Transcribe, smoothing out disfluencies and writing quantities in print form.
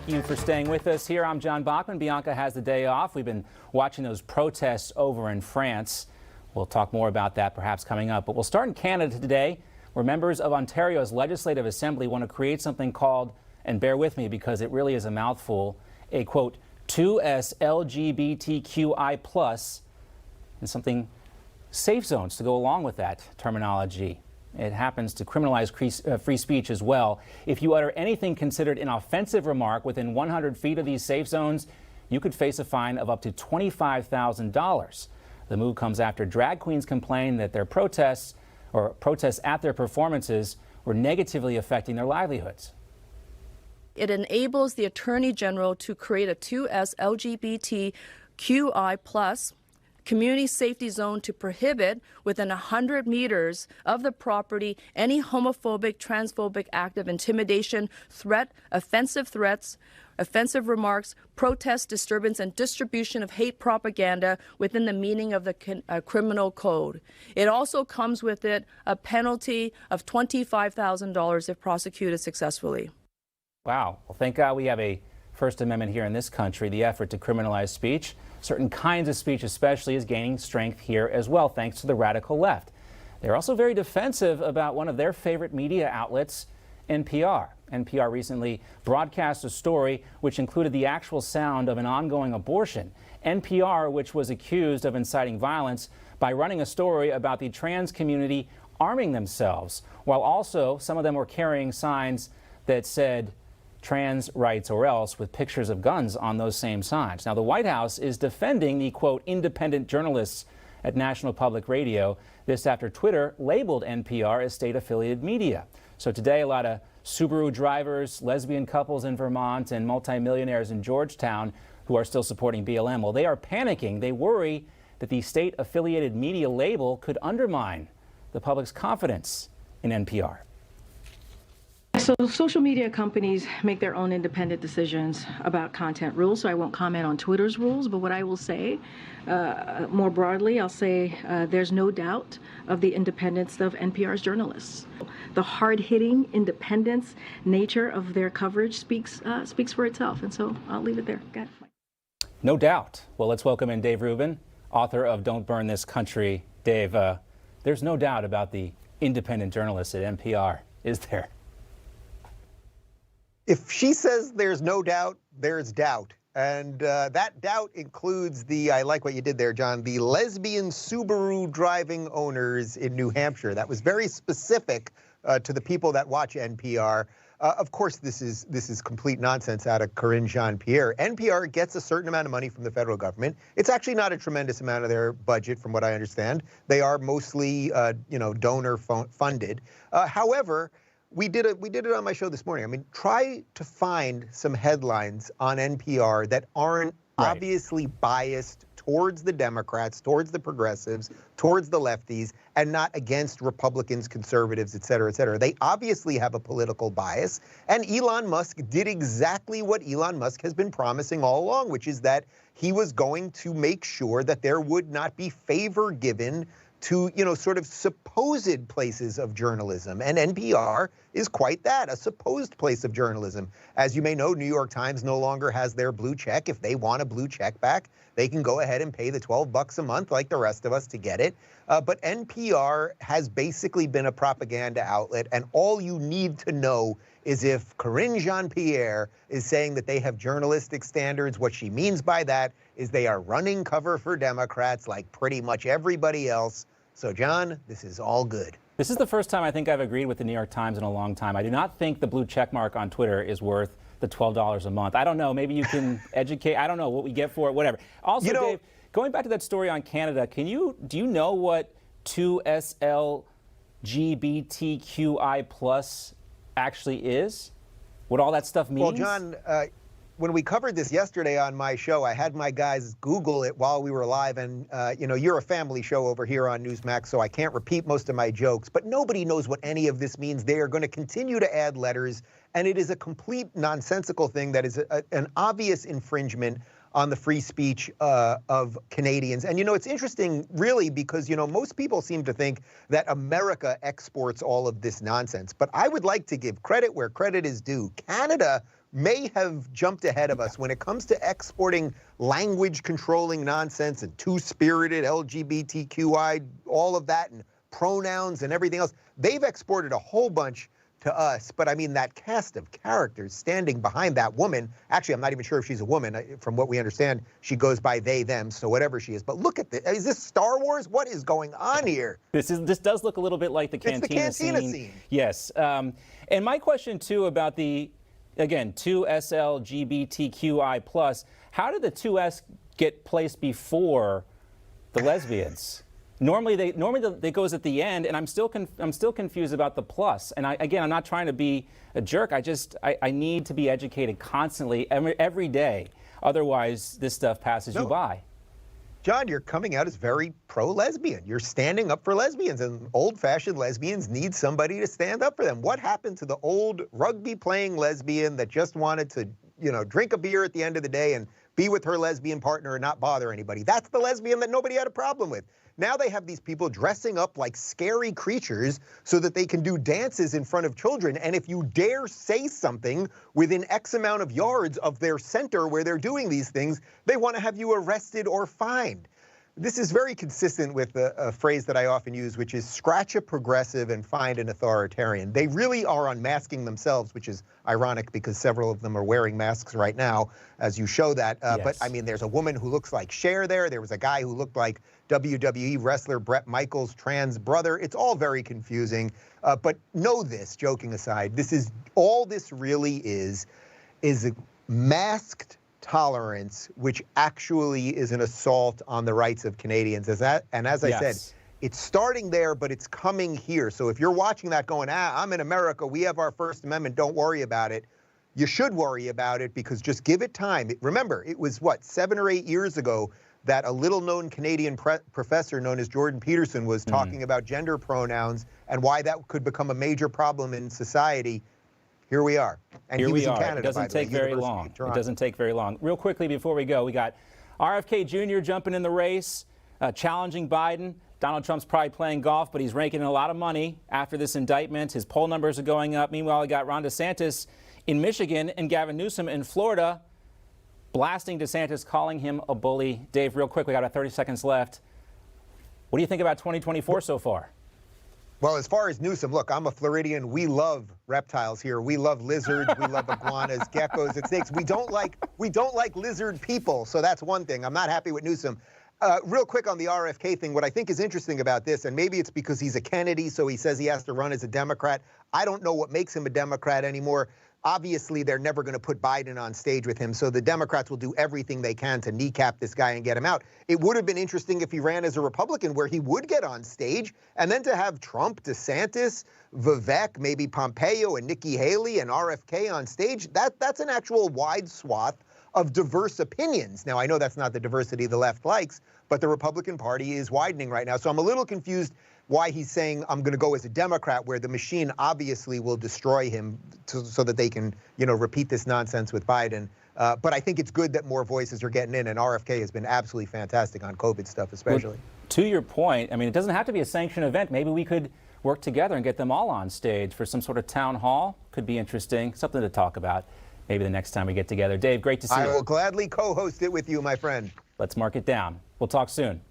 Thank you for staying with us here. I'm John Bachman. Bianca has the day off. We've been watching those protests over in France. We'll talk more about that perhaps coming up. But we'll start in Canada today, where members of Ontario's Legislative Assembly want to create something called, and bear with me because it really is a mouthful, a quote, 2S LGBTQI+, and something safe zones to go along with that terminology. It happens to criminalize free speech as well. If you utter anything considered an offensive remark within 100 feet of these safe zones, you could face a fine of up to $25,000. The move comes after drag queens complained that their protests at their performances were negatively affecting their livelihoods. It enables the Attorney General to create a 2S LGBTQI+ community safety zone to prohibit within 100 meters of the property any homophobic, transphobic act of intimidation, threat, offensive threats, offensive remarks, protest, disturbance, and distribution of hate propaganda within the meaning of the criminal code. It also comes with it a penalty of $25,000 if prosecuted successfully. Wow. Well, thank God we have a First Amendment here in this country. The effort to criminalize speech, certain kinds of speech especially, is gaining strength here as well, thanks to the radical left. They're also very defensive about one of their favorite media outlets, NPR. NPR recently broadcast a story which included the actual sound of an ongoing abortion. NPR, which was accused of inciting violence by running a story about the trans community arming themselves, while also some of them were carrying signs that said trans rights or else, with pictures of guns on those same signs. Now, the White House is defending the, quote, independent journalists at National Public Radio. This after Twitter labeled NPR as state-affiliated media. So today, a lot of Subaru drivers, lesbian couples in Vermont, and multimillionaires in Georgetown who are still supporting BLM, well, they are panicking. They worry that the state-affiliated media label could undermine the public's confidence in NPR. So social media companies make their own independent decisions about content rules, so I won't comment on Twitter's rules, but what I will say more broadly, I'll say there's no doubt of the independence of NPR's journalists. The hard-hitting independence nature of their coverage speaks for itself, and so I'll leave it there. Got it. No doubt. Well, let's welcome in Dave Rubin, author of Don't Burn This Country. Dave, there's no doubt about the independent journalists at NPR, is there? If she says there's no doubt, there's doubt. And that doubt includes I like what you did there, John, the lesbian Subaru driving owners in New Hampshire. That was very specific to the people that watch NPR. Of course, this is complete nonsense out of Karine Jean-Pierre. NPR gets a certain amount of money from the federal government. It's actually not a tremendous amount of their budget, from what I understand. They are mostly, donor funded. However, we did it on my show this morning. I mean, try to find some headlines on NPR that aren't obviously biased towards the Democrats, towards the progressives, towards the lefties, and not against Republicans, conservatives, et cetera, et cetera. They obviously have a political bias. And Elon Musk did exactly what Elon Musk has been promising all along, which is that he was going to make sure that there would not be favor given to, sort of supposed places of journalism. And NPR is quite that, a supposed place of journalism. As you may know, New York Times no longer has their blue check. If they want a blue check back, they can go ahead and pay the $12 a month like the rest of us to get it. But NPR has basically been a propaganda outlet, and all you need to know is if Karine Jean-Pierre is saying that they have journalistic standards, what she means by that is they are running cover for Democrats like pretty much everybody else. So, John, this is all good. This is the first time I think I've agreed with the New York Times in a long time. I do not think the blue check mark on Twitter is worth the $12 a month. I don't know. Maybe you can educate. I don't know what we get for it, whatever. Also, Dave, going back to that story on Canada, do you know what 2SLGBTQI+ actually is? What all that stuff means? Well, John, when we covered this yesterday on my show, I had my guys Google it while we were live. And, you're a family show over here on Newsmax, so I can't repeat most of my jokes. But nobody knows what any of this means. They are going to continue to add letters. And it is a complete nonsensical thing that is an obvious infringement on the free speech of Canadians. And, it's interesting, really, because, most people seem to think that America exports all of this nonsense. But I would like to give credit where credit is due. Canada may have jumped ahead of us when it comes to exporting language controlling nonsense and two-spirited LGBTQI, all of that, and pronouns and everything else. They've exported a whole bunch to us, but I mean, that cast of characters standing behind that woman, actually, I'm not even sure if she's a woman. From what we understand, she goes by they, them, so whatever she is. But look at this. Is this Star Wars? What is going on here? This does look a little bit like the cantina, it's the cantina scene. Yes. And my question, too, about the, again, 2SLGBTQI+, how did the 2S get placed before the lesbians? Normally they goes at the end, and I'm still confused about the plus. And I'm not trying to be a jerk. I need to be educated constantly, every day. Otherwise, this stuff passes you by. John, you're coming out as very pro-lesbian. You're standing up for lesbians, and old-fashioned lesbians need somebody to stand up for them. What happened to the old rugby-playing lesbian that just wanted to, drink a beer at the end of the day and be with her lesbian partner and not bother anybody? That's the lesbian that nobody had a problem with. Now they have these people dressing up like scary creatures so that they can do dances in front of children. And if you dare say something within X amount of yards of their center where they're doing these things, they want to have you arrested or fined. This is very consistent with a phrase that I often use, which is scratch a progressive and find an authoritarian. They really are unmasking themselves, which is ironic because several of them are wearing masks right now, as you show that. Yes. But I mean, there's a woman who looks like Cher there. There was a guy who looked like WWE wrestler Bret Michaels' trans brother. It's all very confusing. But know this, joking aside, all this really is a masked tolerance, which actually is an assault on the rights of Canadians. As I said, it's starting there, but it's coming here. So if you're watching that going, I'm in America, we have our First Amendment, don't worry about it, you should worry about it, because just give it time. Remember, it was, 7 or 8 years ago that a little-known Canadian professor known as Jordan Peterson was talking about gender pronouns and why that could become a major problem in society. Here we are. And Here he was we in are. Canada, It doesn't take very long. It doesn't take very long. Real quickly before we go, we got RFK Jr. jumping in the race, challenging Biden. Donald Trump's probably playing golf, but he's raking in a lot of money after this indictment. His poll numbers are going up. Meanwhile, we got Ron DeSantis in Michigan and Gavin Newsom in Florida blasting DeSantis, calling him a bully. Dave, real quick, we got about 30 seconds left. What do you think about 2024 so far? Well, as far as Newsom, look, I'm a Floridian. We love reptiles here. We love lizards. We love iguanas, geckos, and snakes. We don't like lizard people. So that's one thing. I'm not happy with Newsom. Real quick on the RFK thing, what I think is interesting about this, and maybe it's because he's a Kennedy, so he says he has to run as a Democrat. I don't know what makes him a Democrat anymore. Obviously, they're never going to put Biden on stage with him, so the Democrats will do everything they can to kneecap this guy and get him out. It would have been interesting if he ran as a Republican, where he would get on stage, and then to have Trump, DeSantis, Vivek, maybe Pompeo, and Nikki Haley and RFK on stage. That's an actual wide swath of diverse opinions. Now, I know that's not the diversity the left likes, but the Republican Party is widening right now, so I'm a little confused why he's saying I'm going to go as a Democrat, where the machine obviously will destroy him so that they can, repeat this nonsense with Biden. But I think it's good that more voices are getting in, and RFK has been absolutely fantastic on COVID stuff, especially. Well, to your point, I mean, it doesn't have to be a sanctioned event. Maybe we could work together and get them all on stage for some sort of town hall. Could be interesting, something to talk about maybe the next time we get together. Dave, great to see you. I will gladly co-host it with you, my friend. Let's mark it down. We'll talk soon.